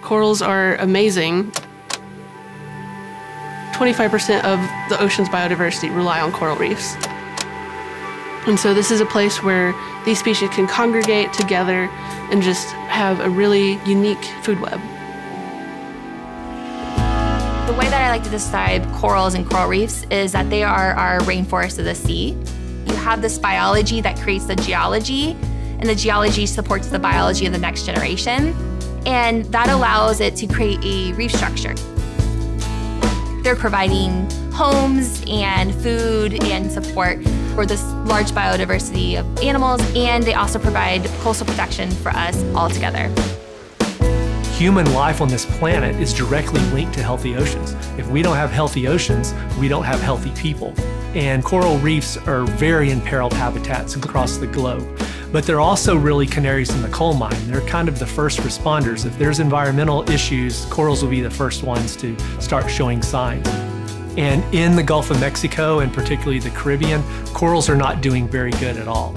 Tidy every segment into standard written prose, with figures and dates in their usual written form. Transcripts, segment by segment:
Corals are amazing. 25% of the ocean's biodiversity rely on coral reefs. And so this is a place where these species can congregate together and just have a really unique food web. The way that I like to describe corals and coral reefs is that they are our rainforest of the sea. You have this biology that creates the geology, and the geology supports the biology of the next generation. And that allows it to create a reef structure. They're providing homes and food and support for this large biodiversity of animals, and they also provide coastal protection for us all together. Human life on this planet is directly linked to healthy oceans. If we don't have healthy oceans, we don't have healthy people. And coral reefs are very imperiled habitats across the globe. But they're also really canaries in the coal mine. They're kind of the first responders. If there's environmental issues, corals will be the first ones to start showing signs. And in the Gulf of Mexico, and particularly the Caribbean, corals are not doing very good at all.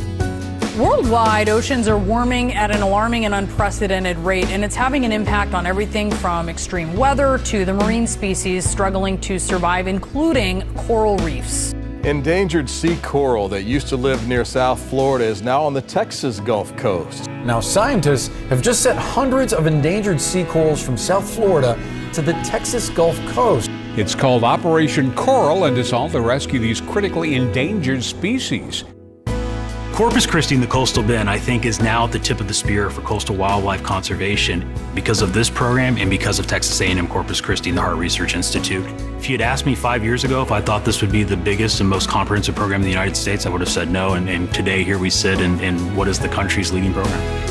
Worldwide, oceans are warming at an alarming and unprecedented rate, and it's having an impact on everything from extreme weather to the marine species struggling to survive, including coral reefs. Endangered sea coral that used to live near South Florida is now on the Texas Gulf Coast. Now, scientists have just sent hundreds of endangered sea corals from South Florida to the Texas Gulf Coast. It's called Operation Coral and is all to rescue these critically endangered species. Corpus Christi in the coastal bend, I think, is now at the tip of the spear for coastal wildlife conservation because of this program and because of Texas A&M-Corpus Christi and the Hart Research Institute. If you had asked me 5 years ago if I thought this would be the biggest and most comprehensive program in the United States, I would have said no, and today here we sit in what is the country's leading program.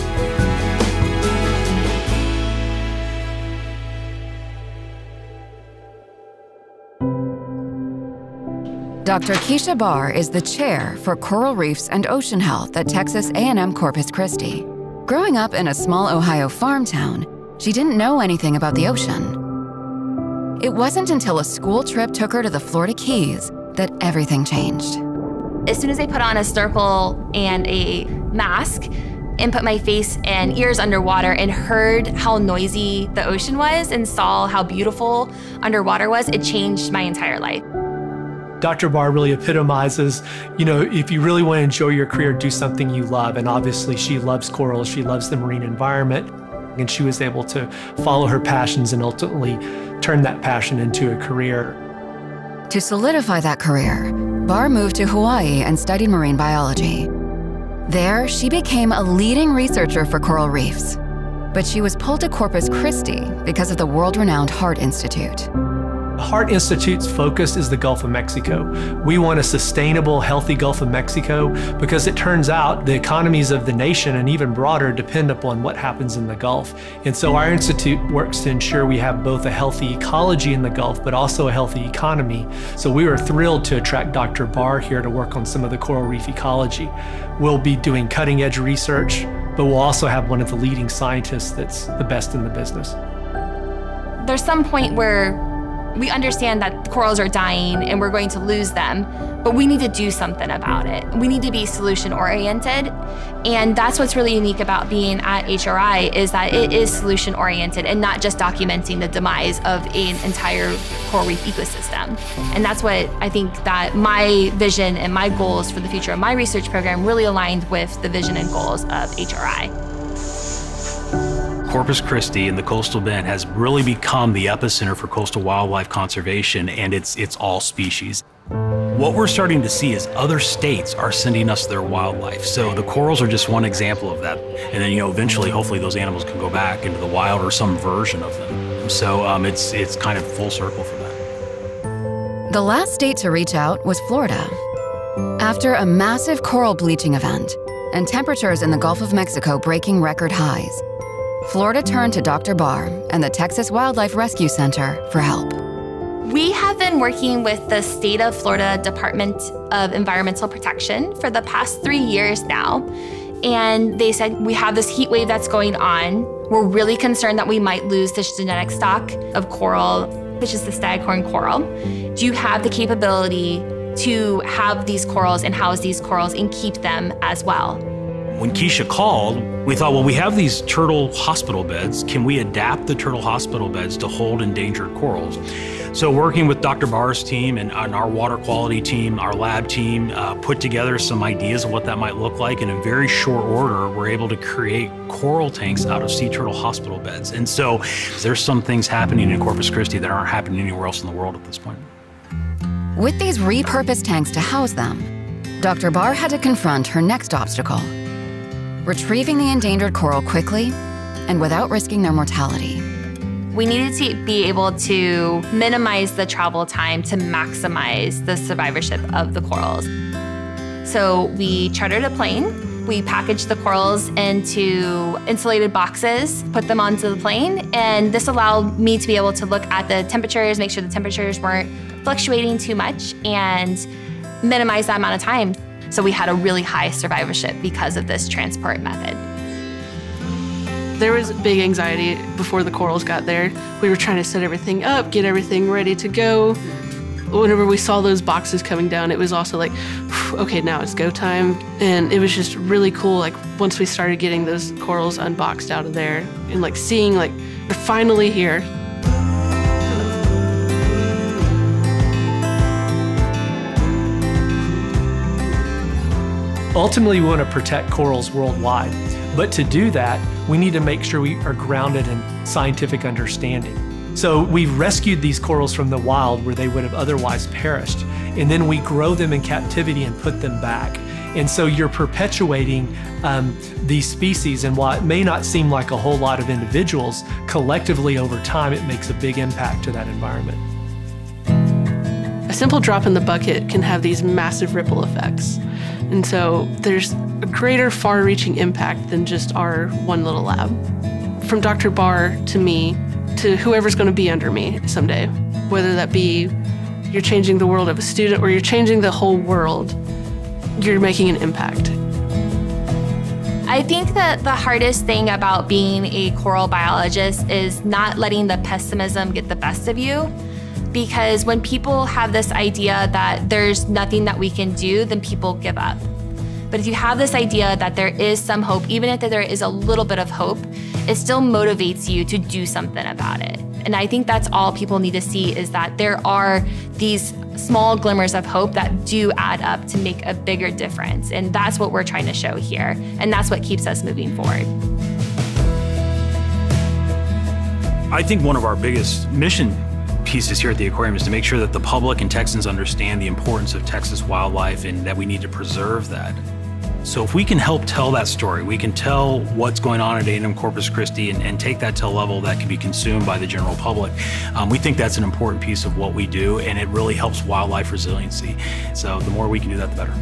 Dr. Keisha Barr is the chair for Coral Reefs and Ocean Health at Texas A&M-Corpus Christi. Growing up in a small Ohio farm town, she didn't know anything about the ocean. It wasn't until a school trip took her to the Florida Keys that everything changed. As soon as I put on a snorkel and a mask and put my face and ears underwater and heard how noisy the ocean was and saw how beautiful underwater was, it changed my entire life. Dr. Barr really epitomizes, if you really want to enjoy your career, do something you love. And obviously she loves corals, she loves the marine environment, and she was able to follow her passions and ultimately turn that passion into a career. To solidify that career, Barr moved to Hawaii and studied marine biology. There, she became a leading researcher for coral reefs. But she was pulled to Corpus Christi because of the world-renowned Hart Institute. The Hart Institute's focus is the Gulf of Mexico. We want a sustainable, healthy Gulf of Mexico because it turns out the economies of the nation and even broader depend upon what happens in the Gulf. And so our institute works to ensure we have both a healthy ecology in the Gulf, but also a healthy economy. So we were thrilled to attract Dr. Barr here to work on some of the coral reef ecology. We'll be doing cutting-edge research, but we'll also have one of the leading scientists that's the best in the business. There's some point where we understand that corals are dying and we're going to lose them, but we need to do something about it. We need to be solution-oriented, and that's what's really unique about being at HRI is that it is solution-oriented and not just documenting the demise of an entire coral reef ecosystem. And that's what I think that my vision and my goals for the future of my research program really aligned with the vision and goals of HRI. Corpus Christi and the coastal bend has really become the epicenter for coastal wildlife conservation, and it's all species. What we're starting to see is other states are sending us their wildlife. So the corals are just one example of that. And then, eventually, hopefully those animals can go back into the wild or some version of them. So it's kind of full circle for that. The last state to reach out was Florida. After a massive coral bleaching event and temperatures in the Gulf of Mexico breaking record highs, Florida turned to Dr. Barr and the Texas Wildlife Rescue Center for help. We have been working with the State of Florida Department of Environmental Protection for the past 3 years now. And they said, we have this heat wave that's going on. We're really concerned that we might lose this genetic stock of coral, which is the staghorn coral. Do you have the capability to have these corals and house these corals and keep them as well? When Keisha called, we thought, well, we have these turtle hospital beds. Can we adapt the turtle hospital beds to hold endangered corals? So working with Dr. Barr's team and our water quality team, our lab team, put together some ideas of what that might look like. And in very short order, we're able to create coral tanks out of sea turtle hospital beds. And so there's some things happening in Corpus Christi that aren't happening anywhere else in the world at this point. With these repurposed tanks to house them, Dr. Barr had to confront her next obstacle: retrieving the endangered coral quickly and without risking their mortality. We needed to be able to minimize the travel time to maximize the survivorship of the corals. So we chartered a plane. We packaged the corals into insulated boxes, put them onto the plane, and this allowed me to be able to look at the temperatures, make sure the temperatures weren't fluctuating too much, and minimize that amount of time. So we had a really high survivorship because of this transport method. There was big anxiety before the corals got there. We were trying to set everything up, get everything ready to go. Whenever we saw those boxes coming down, it was also like, okay, now it's go time. And it was just really cool, like once we started getting those corals unboxed out of there and like seeing like, they're finally here. Ultimately, we want to protect corals worldwide. But to do that, we need to make sure we are grounded in scientific understanding. So we've rescued these corals from the wild where they would have otherwise perished, and then we grow them in captivity and put them back. And so you're perpetuating these species, and while it may not seem like a whole lot of individuals, collectively over time it makes a big impact to that environment. A simple drop in the bucket can have these massive ripple effects. And so there's a greater, far-reaching impact than just our one little lab. From Dr. Barr to me, to whoever's going to be under me someday, whether that be you're changing the world of a student or you're changing the whole world, you're making an impact. I think that the hardest thing about being a coral biologist is not letting the pessimism get the best of you. Because when people have this idea that there's nothing that we can do, then people give up. But if you have this idea that there is some hope, even if there is a little bit of hope, it still motivates you to do something about it. And I think that's all people need to see, is that there are these small glimmers of hope that do add up to make a bigger difference. And that's what we're trying to show here. And that's what keeps us moving forward. I think one of our biggest mission pieces here at the aquarium is to make sure that the public and Texans understand the importance of Texas wildlife and that we need to preserve that. So if we can help tell that story, we can tell what's going on at A&M-Corpus Christi and take that to a level that can be consumed by the general public. We think that's an important piece of what we do, and it really helps wildlife resiliency. So the more we can do that, the better.